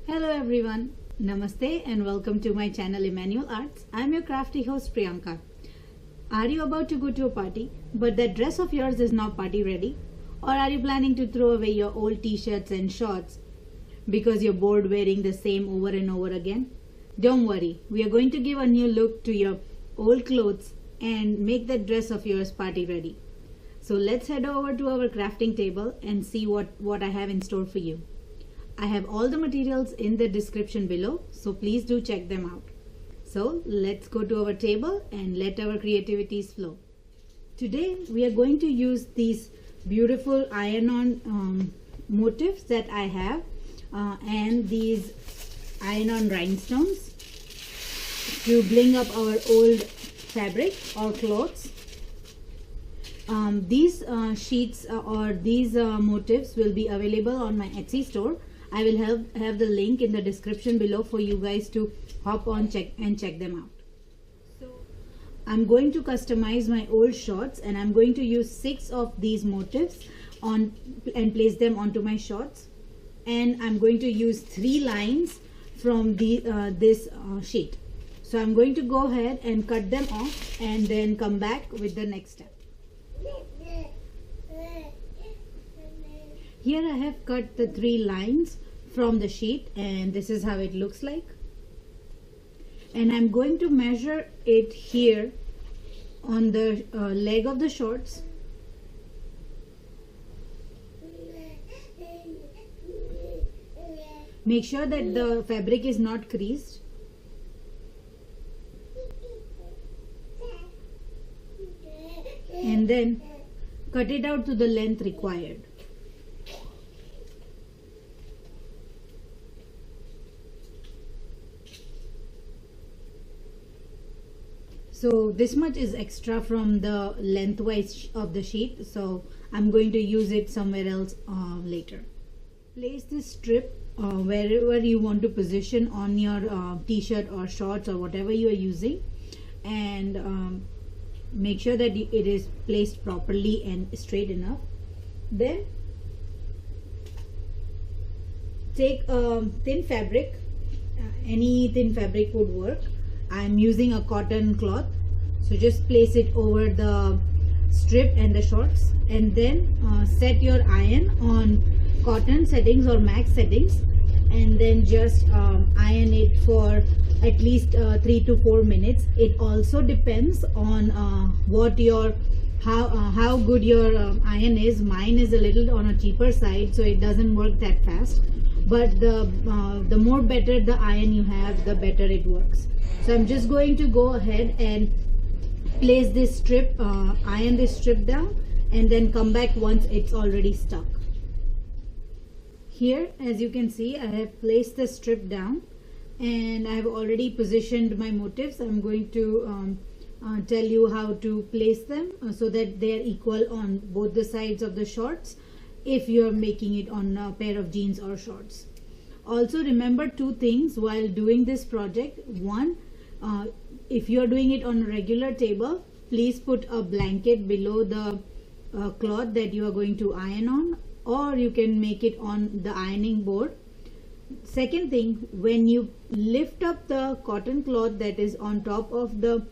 Hello everyone, Namaste and welcome to my channel Emmanuel Arts. I'm your crafty host Priyanka. Are you about to go to a party but that dress of yours is not party ready? Or are you planning to throw away your old t-shirts and shorts because you're bored wearing the same over and over again? Don't worry, we are going to give a new look to your old clothes and make that dress of yours party ready. So let's head over to our crafting table and see what I have in store for you. I have all the materials in the description below, so please do check them out. So let's go to our table and let our creativities flow. Today we are going to use these beautiful iron-on motifs that I have and these iron-on rhinestones to bling up our old fabric or clothes. These sheets or these motifs will be available on my Etsy store. I will have the link in the description below for you guys to hop on check them out. So I'm going to customize my old shorts and I'm going to use 6 of these motifs and place them onto my shorts, and I'm going to use 3 lines from this sheet. So I'm going to go ahead and cut them off and then come back with the next step. Here I have cut the 3 lines from the sheet and this is how it looks like, and I'm going to measure it here on the leg of the shorts. Make sure that the fabric is not creased. And then cut it out to the length required. So this much is extra from the lengthwise of the sheet, so I'm going to use it somewhere else later. Place this strip wherever you want to position on your t-shirt or shorts or whatever you are using, and make sure that it is placed properly and straight enough. Then take thin fabric, any thin fabric would work. I'm using a cotton cloth, so just place it over the strip and the shorts, and then set your iron on cotton settings or max settings, and then just iron it for at least 3 to 4 minutes. It also depends on how good your iron is. Mine is a little on a cheaper side, so it doesn't work that fast, but the more better the iron you have, the better it works. So I'm just going to go ahead and place this strip, iron this strip down, and then come back once it's already stuck. Here, as you can see, I have placed the strip down and I have already positioned my motifs. I'm going to tell you how to place them so that they are equal on both the sides of the shorts if you're making it on a pair of jeans or shorts. Also remember 2 things while doing this project. One, if you're doing it on a regular table, please put a blanket below the cloth that you are going to iron on, or you can make it on the ironing board. Second thing, when you lift up the cotton cloth that is on top of the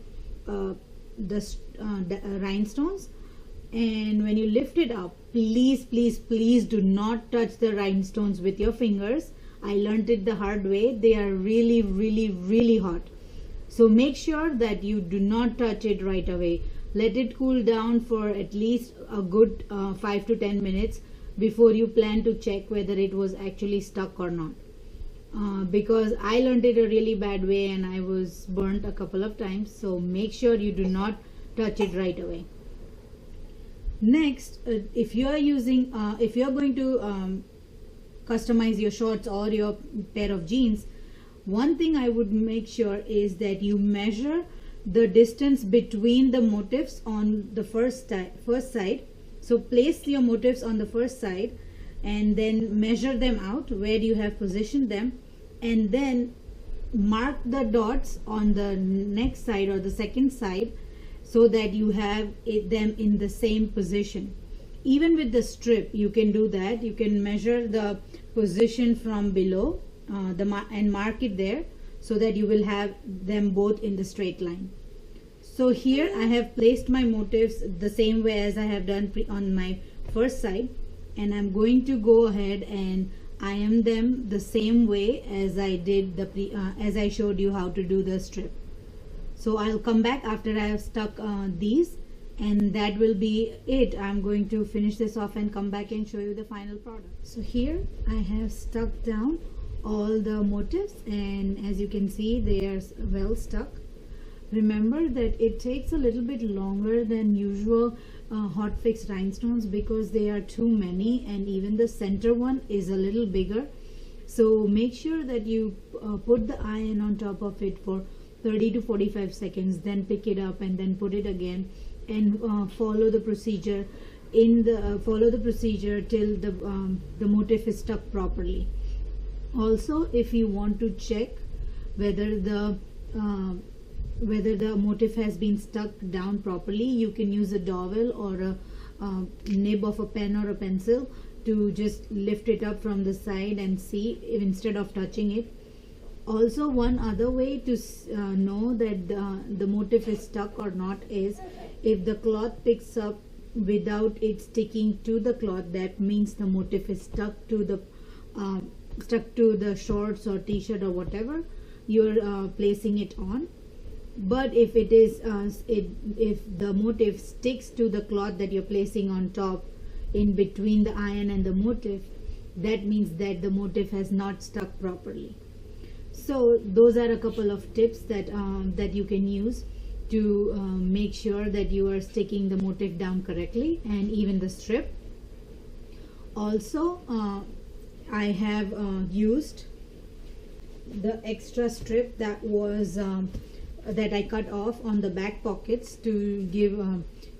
rhinestones, and when you lift it up, please do not touch the rhinestones with your fingers. I learned it the hard way. They are really hot. So make sure that you do not touch it right away. Let it cool down for at least a good 5 to 10 minutes before you plan to check whether it was actually stuck or not. Because I learned it a really bad way and I was burnt a couple of times. So make sure you do not touch it right away. Next, if you are going to customize your shorts or your pair of jeans, one thing I would make sure is that you measure the distance between the motifs on the first side. So place your motifs on the first side and then measure them out where you have positioned them, and then mark the dots on the next side or the second side so that you have them in the same position. Even with the strip you can do that. You can measure the position from below and mark it there, so that you will have them both in the straight line. So here I have placed my motifs the same way as I have done on my first side, and I'm going to go ahead and iron them the same way as I did as I showed you how to do the strip. So I'll come back after I have stuck these, and that will be it. I'm going to finish this off and come back and show you the final product. So here I have stuck down all the motifs, and as you can see, they are well stuck. Remember that it takes a little bit longer than usual Hotfix rhinestones because they are too many, and even the center one is a little bigger. So make sure that you put the iron on top of it for 30 to 45 seconds, then pick it up and then put it again, and follow the procedure till the motif is stuck properly. Also, if you want to check whether the motif has been stuck down properly, you can use a dowel or a nib of a pen or a pencil to just lift it up from the side and see instead of touching it. Also, one other way to know that the motif is stuck or not is if the cloth picks up without it sticking to the cloth, that means the motif is stuck to the shorts or t-shirt or whatever you're placing it on. But if it is if the motif sticks to the cloth that you're placing on top in between the iron and the motif, that means that the motif has not stuck properly. So those are a couple of tips that that you can use to make sure that you are sticking the motif down correctly, and even the strip. Also, I have used the extra strip that was that I cut off on the back pockets to give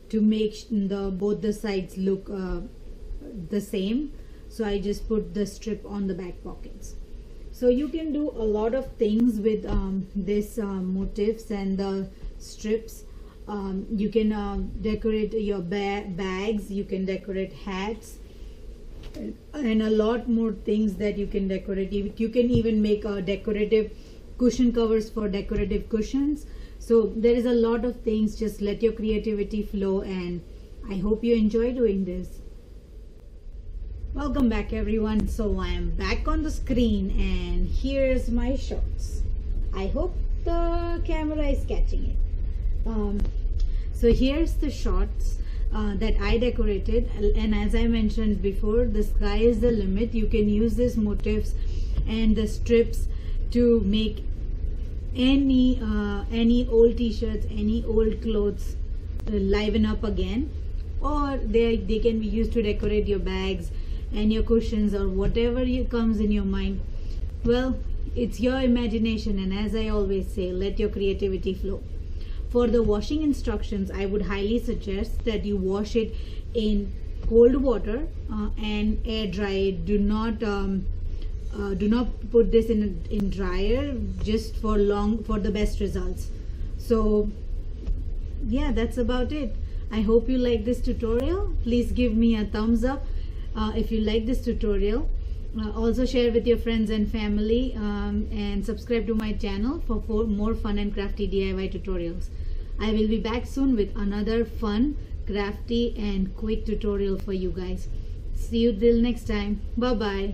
to make both the sides look the same. So I just put the strip on the back pockets. So you can do a lot of things with this motifs and the strips. You can decorate your bags, you can decorate hats, and a lot more things that you can decorate. You can even make decorative cushion covers for decorative cushions. So there is a lot of things. Just let your creativity flow, and I hope you enjoy doing this. Welcome back, everyone. So I am back on the screen, and here's my shorts. I hope the camera is catching it. So here's the shorts that I decorated, and as I mentioned before, the sky is the limit. You can use these motifs and the strips to make any old t-shirts, any old clothes liven up again, or they can be used to decorate your bags and your cushions or whatever comes in your mind. Well, it's your imagination, and as I always say, let your creativity flow. For the washing instructions, I would highly suggest that you wash it in cold water and air dry it. Do not put this in dryer just for the best results. So yeah, that's about it. I hope you like this tutorial. Please give me a thumbs up if you like this tutorial. Also share with your friends and family, and subscribe to my channel for more fun and crafty DIY tutorials. I will be back soon with another fun, crafty and quick tutorial for you guys. See you till next time. Bye bye.